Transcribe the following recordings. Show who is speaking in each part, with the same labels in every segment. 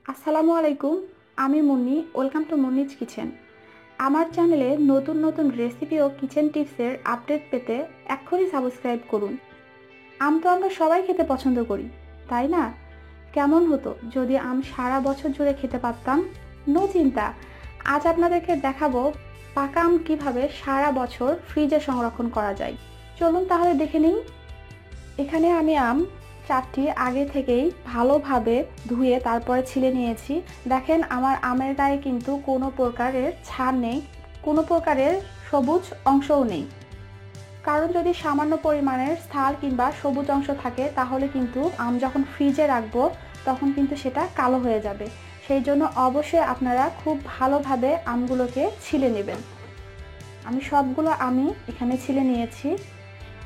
Speaker 1: আসসালামু আলাইকুম। আমি Munni. Welcome to Munni's kitchen. আমার চ্যানেলে নতুন নতুন রেসিপি ও কিচেন টিপসের আপডেট পেতে এক্ষুনি সাবস্ক্রাইব করুন। আম তো আমরা সবাই খেতে পছন্দ করি, তাই না? কেমন হতো যদি আম সারা বছর জুড়ে খেতে পারতাম? নো চিন্তা, আজ আপনাদেরকে দেখাবো পাকা আম কিভাবে সারা বছর ফ্রিজে সংরক্ষণ করা যায়। চলুন তাহলে দেখে নিই। এখানে আমি আম 4টি আগে থেকেই ভালোভাবে ধুয়ে তারপরে ছিলে নিয়েছি। দেখেন আমার আমের গায়ে কিন্তু কোনো প্রকারের ছাড় নেই, কোনো প্রকারের সবুজ অংশও নেই। কারণ যদি সামান্য পরিমাণের ছাল কিংবা সবুজ অংশ থাকে তাহলে কিন্তু আম যখন ফ্রিজে রাখবো তখন কিন্তু সেটা কালো হয়ে যাবে। সেই জন্য অবশ্যই আপনারা খুব ভালোভাবে আমগুলোকে ছিলে নেবেন। আমি সবগুলো আমি এখানে ছিলে নিয়েছি।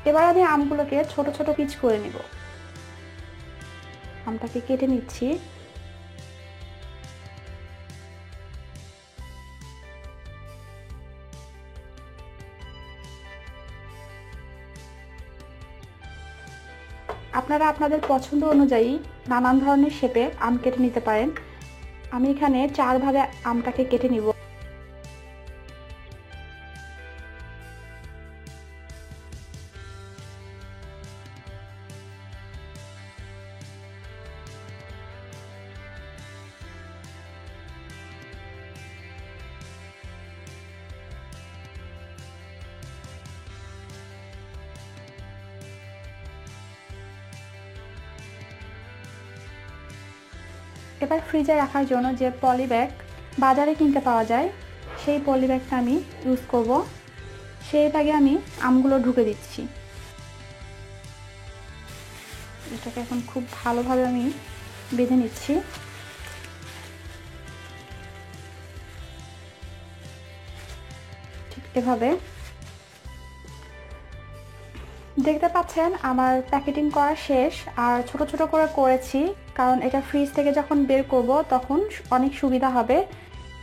Speaker 1: এবার আমি আমগুলোকে ছোট ছোট পিস করে নিব। আমটাকে কেটে নিচ্ছি। আপনারা আপনাদের পছন্দ অনুযায়ী নানান ধরনের শেপে আম কেটে নিতে পারেন। আমি এখানে 4 ভাগে আমটাকে কেটে নিব। এবার ফ্রিজে রাখার জন্য যে পলি ব্যাগ বাজারে কিনতে পাওয়া যায় সেই পলি ব্যাগটা আমি ইউজ করব। সেই ব্যাগে আমি আমগুলো ঢুকে দিচ্ছি। এটাকে এখন খুব ভালোভাবে আমি বেঁধে নিচ্ছি। ঠিক এভাবে দেখতে পাচ্ছেন আমার প্যাকেটিং করা শেষ। আর ছোট ছোট করে করেছি কারণ এটা ফ্রিজ থেকে যখন বের করব তখন অনেক সুবিধা হবে।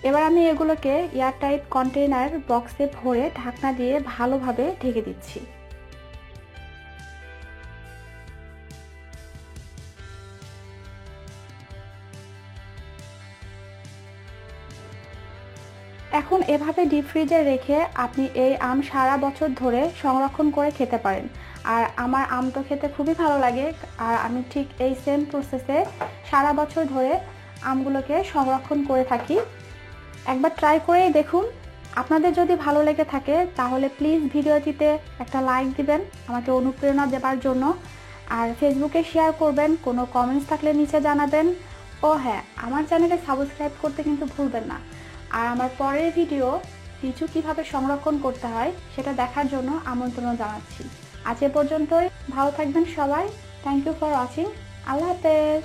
Speaker 1: এবার আমি এগুলোকে এয়ারটাইট কন্টেইনার বক্সে ভরে ঢাকনা দিয়ে ভালোভাবে ঢেকে দিচ্ছি। এখন এভাবে ডিপ ফ্রিজে রেখে আপনি এই আম সারা বছর ধরে সংরক্ষণ করে খেতে পারেন। আর আমার আম তো খেতে খুবই ভালো লাগে। আর আমি ঠিক এই সেম প্রসেসে সারা বছর ধরে আমগুলোকে সংরক্ষণ করে থাকি। একবার ট্রাই করেই দেখুন। আপনাদের যদি ভালো লেগে থাকে তাহলে প্লিজ ভিডিওটিতে একটা লাইক দিবেন আমাকে অনুপ্রেরণা দেওয়ার জন্য। আর ফেসবুকে শেয়ার করবেন, কোনো কমেন্টস থাকলে নিচে জানাবেন। ও হ্যাঁ, আমার চ্যানেলে সাবস্ক্রাইব করতে কিন্তু ভুলবেন না। আর আমার পরের ভিডিও লিচু কিভাবে সংরক্ষণ করতে হয় সেটা দেখার জন্য আমন্ত্রণ জানাচ্ছি। আজ এ পর্যন্তই। ভালো থাকবেন সবাই। Thank you for watching. আল্লাহ হাফেজ।